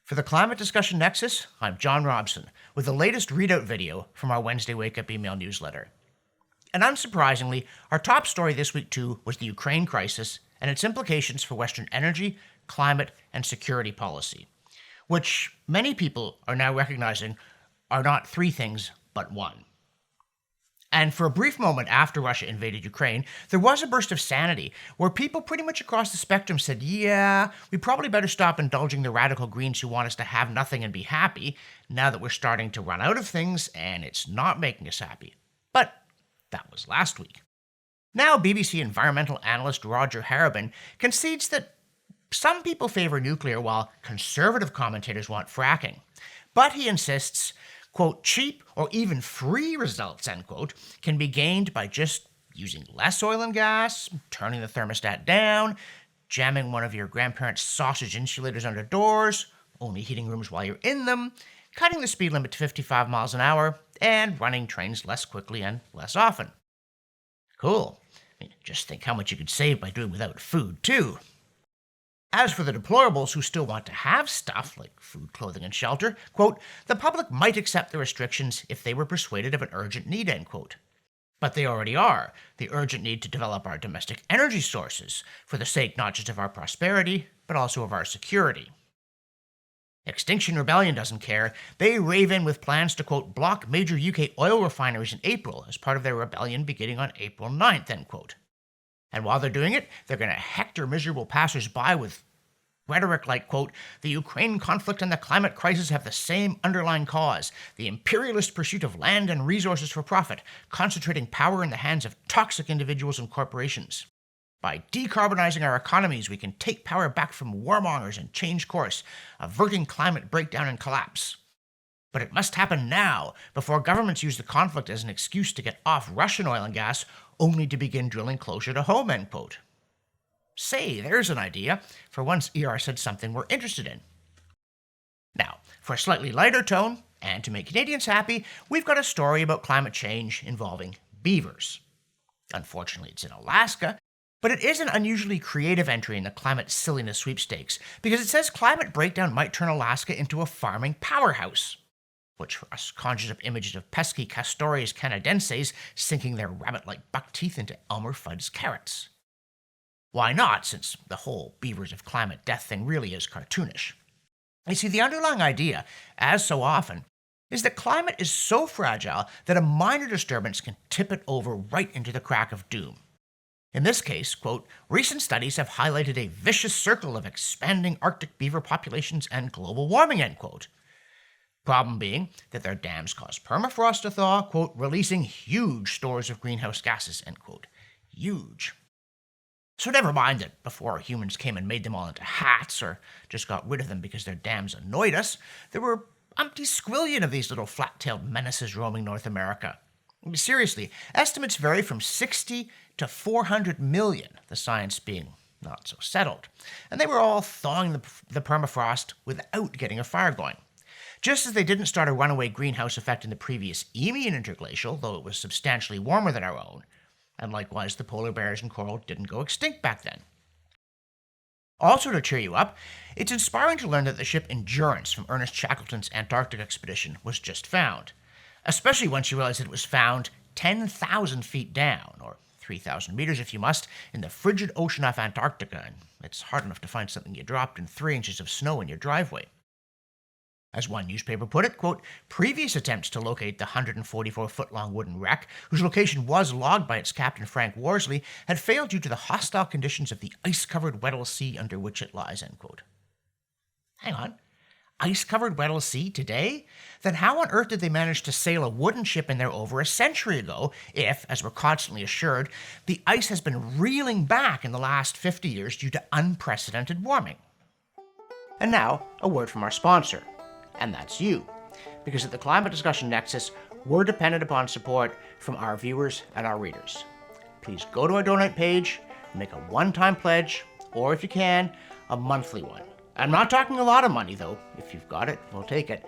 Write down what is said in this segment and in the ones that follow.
For the Climate Discussion Nexus, I'm John Robson with the latest readout video from our Wednesday Wake Up email newsletter. And unsurprisingly, our top story this week too was the Ukraine crisis and its implications for Western energy, climate, and security policy, which many people are now recognizing are not three things but one. And for a brief moment after Russia invaded Ukraine, there was a burst of sanity where people pretty much across the spectrum said, yeah, we probably better stop indulging the radical Greens who want us to have nothing and be happy now that we're starting to run out of things and it's not making us happy. But that was last week. Now BBC environmental analyst Roger Harabin concedes that some people favor nuclear while conservative commentators want fracking. But he insists, quote, cheap or even free results, end quote, can be gained by just using less oil and gas, turning the thermostat down, jamming one of your grandparents' sausage insulators under doors, only heating rooms while you're in them, cutting the speed limit to 55 miles an hour, and running trains less quickly and less often. Cool. I mean, just think how much you could save by doing without food, too. As for the deplorables who still want to have stuff, like food, clothing, and shelter, quote, the public might accept the restrictions if they were persuaded of an urgent need, end quote. But they already are, the urgent need to develop our domestic energy sources, for the sake not just of our prosperity, but also of our security. Extinction Rebellion doesn't care. They rave in with plans to, quote, block major UK oil refineries in April as part of their rebellion beginning on April 9th, end quote. And while they're doing it, they're going to hector miserable passers-by with rhetoric like, quote, the Ukraine conflict and the climate crisis have the same underlying cause, the imperialist pursuit of land and resources for profit, concentrating power in the hands of toxic individuals and corporations. By decarbonizing our economies, we can take power back from warmongers and change course, averting climate breakdown and collapse. But it must happen now, before governments use the conflict as an excuse to get off Russian oil and gas, only to begin drilling closer to home, end quote. Say, there's an idea. For once, ER said something we're interested in. Now, for a slightly lighter tone, and to make Canadians happy, we've got a story about climate change involving beavers. Unfortunately, it's in Alaska, but it is an unusually creative entry in the climate silliness sweepstakes, because it says climate breakdown might turn Alaska into a farming powerhouse, which for us conjures up images of pesky Castores canadenses sinking their rabbit-like buck teeth into Elmer Fudd's carrots. Why not, since the whole beavers of climate death thing really is cartoonish? You see, the underlying idea, as so often, is that climate is so fragile that a minor disturbance can tip it over right into the crack of doom. In this case, quote, recent studies have highlighted a vicious circle of expanding Arctic beaver populations and global warming, end quote. Problem being that their dams cause permafrost to thaw, quote, releasing huge stores of greenhouse gases, end quote. Huge. So never mind that before humans came and made them all into hats or just got rid of them because their dams annoyed us, there were umpty squillion of these little flat-tailed menaces roaming North America. Seriously, estimates vary from 60 to 400 million, the science being not so settled. And they were all thawing the permafrost without getting a fire going. Just as they didn't start a runaway greenhouse effect in the previous Eemian interglacial, though it was substantially warmer than our own. And likewise, the polar bears and coral didn't go extinct back then. Also to cheer you up, it's inspiring to learn that the ship Endurance from Ernest Shackleton's Antarctic expedition was just found. Especially once you realize that it was found 10,000 feet down, or 3,000 meters if you must, in the frigid ocean off Antarctica, and it's hard enough to find something you dropped in 3 inches of snow in your driveway. As one newspaper put it, quote, previous attempts to locate the 144-foot-long wooden wreck, whose location was logged by its captain Frank Worsley, had failed due to the hostile conditions of the ice-covered Weddell Sea under which it lies, end quote. Hang on. Ice-covered Weddell Sea today? Then how on earth did they manage to sail a wooden ship in there over a century ago if, as we're constantly assured, the ice has been reeling back in the last 50 years due to unprecedented warming? And now, a word from our sponsor. And that's you. Because at the Climate Discussion Nexus, we're dependent upon support from our viewers and our readers. Please go to our donate page, make a one-time pledge, or if you can, a monthly one. I'm not talking a lot of money, though. If you've got it, we'll take it.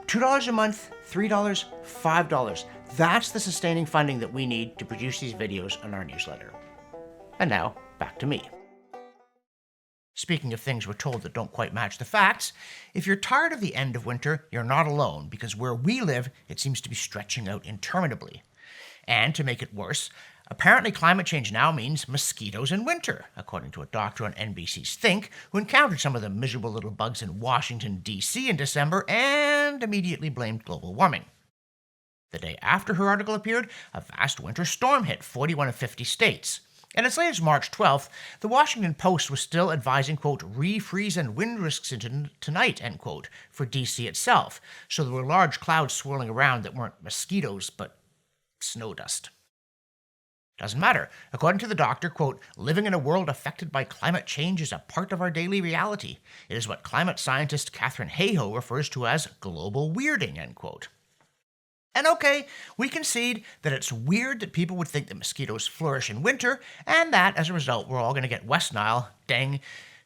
$2 a month, $3, $5. That's the sustaining funding that we need to produce these videos and our newsletter. And now, back to me. Speaking of things we're told that don't quite match the facts, if you're tired of the end of winter, you're not alone, because where we live, it seems to be stretching out interminably. And to make it worse, apparently climate change now means mosquitoes in winter, according to a doctor on NBC's Think, who encountered some of the miserable little bugs in Washington, D.C. in December and immediately blamed global warming. The day after her article appeared, a vast winter storm hit 41 of 50 states. And as late as March 12th, the Washington Post was still advising, quote, refreeze and wind risks into tonight, end quote, for D.C. itself. So there were large clouds swirling around that weren't mosquitoes, but snow dust. Doesn't matter. According to the doctor, quote, living in a world affected by climate change is a part of our daily reality. It is what climate scientist Katharine Hayhoe refers to as global weirding, end quote. And okay, we concede that it's weird that people would think that mosquitoes flourish in winter, and that, as a result, we're all going to get West Nile, dengue,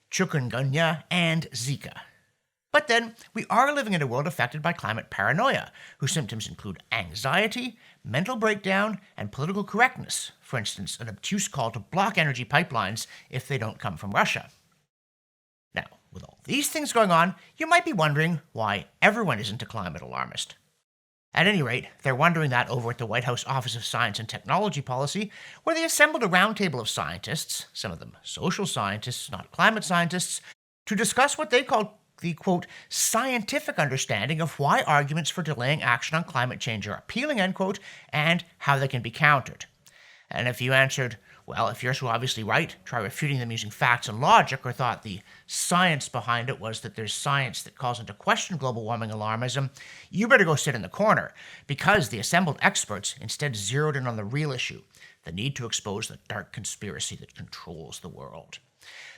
chikungunya, and Zika. But then, we are living in a world affected by climate paranoia, whose symptoms include anxiety, mental breakdown, and political correctness. For instance, an obtuse call to block energy pipelines if they don't come from Russia. Now, with all these things going on, you might be wondering why everyone isn't a climate alarmist. At any rate, they're wondering that over at the White House Office of Science and Technology Policy, where they assembled a roundtable of scientists, some of them social scientists, not climate scientists, to discuss what they called the, quote, scientific understanding of why arguments for delaying action on climate change are appealing, end quote, and how they can be countered. And if you answered, well, if you're so obviously right, try refuting them using facts and logic, or thought the science behind it was that there's science that calls into question global warming alarmism, you better go sit in the corner, because the assembled experts instead zeroed in on the real issue, the need to expose the dark conspiracy that controls the world.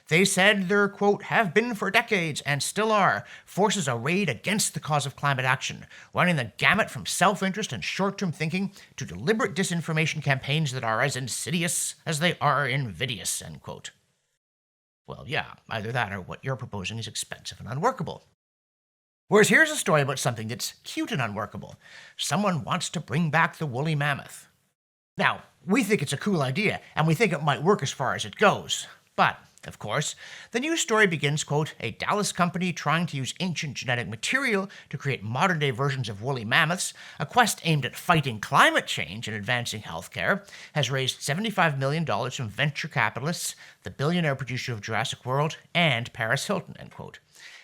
They said there, quote, have been for decades, and still are, forces arrayed against the cause of climate action, running the gamut from self-interest and short-term thinking to deliberate disinformation campaigns that are as insidious as they are invidious, end quote. Well, yeah, either that or what you're proposing is expensive and unworkable. Whereas here's a story about something that's cute and unworkable. Someone wants to bring back the woolly mammoth. Now, we think it's a cool idea, and we think it might work as far as it goes. But, of course, the news story begins, quote, a Dallas company trying to use ancient genetic material to create modern-day versions of woolly mammoths, a quest aimed at fighting climate change and advancing healthcare, has raised $75 million from venture capitalists, the billionaire producer of Jurassic World, and Paris Hilton, end quote.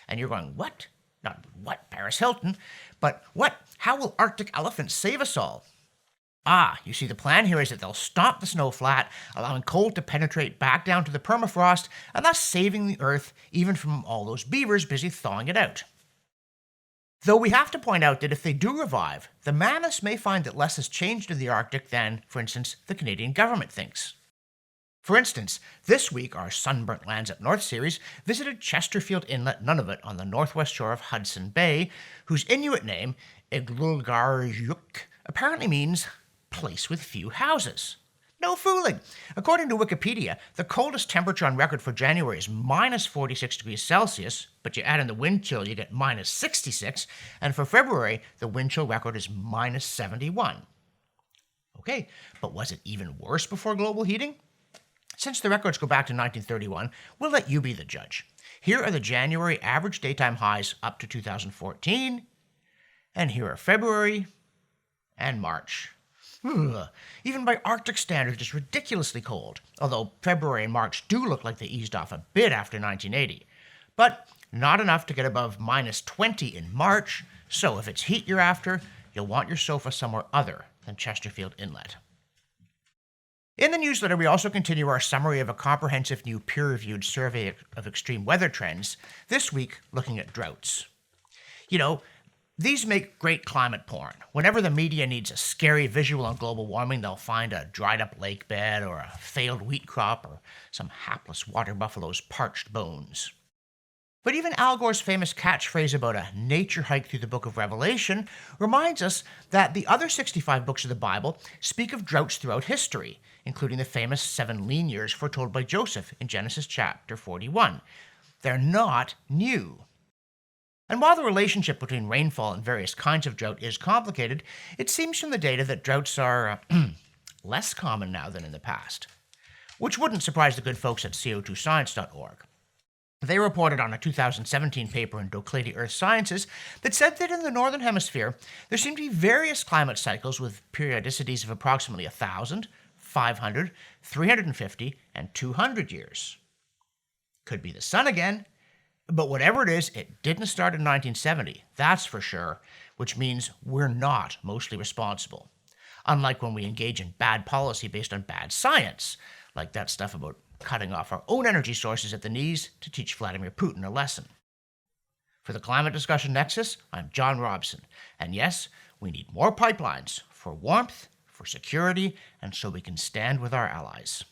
And you're going, what? Not what, Paris Hilton, but what? How will Arctic elephants save us all? You see, the plan here is that they'll stomp the snow flat, allowing cold to penetrate back down to the permafrost, and thus saving the Earth even from all those beavers busy thawing it out. Though we have to point out that if they do revive, the mammoths may find that less has changed in the Arctic than, for instance, the Canadian government thinks. For instance, this week our Sunburnt Lands Up North series visited Chesterfield Inlet, Nunavut, on the northwest shore of Hudson Bay, whose Inuit name, Iglulgarjuk, apparently means place with few houses. No fooling. According to Wikipedia, the coldest temperature on record for January is minus 46 degrees Celsius, but you add in the wind chill, you get minus 66, and for February, the wind chill record is minus 71. Okay, but was it even worse before global heating? Since the records go back to 1931, we'll let you be the judge. Here are the January average daytime highs up to 2014, and here are February and March. Even by Arctic standards, it's ridiculously cold, although February and March do look like they eased off a bit after 1980. But not enough to get above minus 20 in March, so if it's heat you're after, you'll want your sofa somewhere other than Chesterfield Inlet. In the newsletter, we also continue our summary of a comprehensive new peer-reviewed survey of extreme weather trends, this week looking at droughts. You know, these make great climate porn. Whenever the media needs a scary visual on global warming, they'll find a dried-up lake bed or a failed wheat crop or some hapless water buffalo's parched bones. But even Al Gore's famous catchphrase about a nature hike through the book of Revelation reminds us that the other 65 books of the Bible speak of droughts throughout history, including the famous 7 lean years foretold by Joseph in Genesis chapter 41. They're not new. And while the relationship between rainfall and various kinds of drought is complicated, it seems from the data that droughts are less common now than in the past. Which wouldn't surprise the good folks at co2science.org. They reported on a 2017 paper in Doclady Earth Sciences that said that in the Northern Hemisphere, there seem to be various climate cycles with periodicities of approximately 1,000, 500, 350, and 200 years. Could be the sun again, but whatever it is, it didn't start in 1970, that's for sure, which means we're not mostly responsible. Unlike when we engage in bad policy based on bad science, like that stuff about cutting off our own energy sources at the knees to teach Vladimir Putin a lesson. For the Climate Discussion Nexus, I'm John Robson, and yes, we need more pipelines for warmth, for security, and so we can stand with our allies.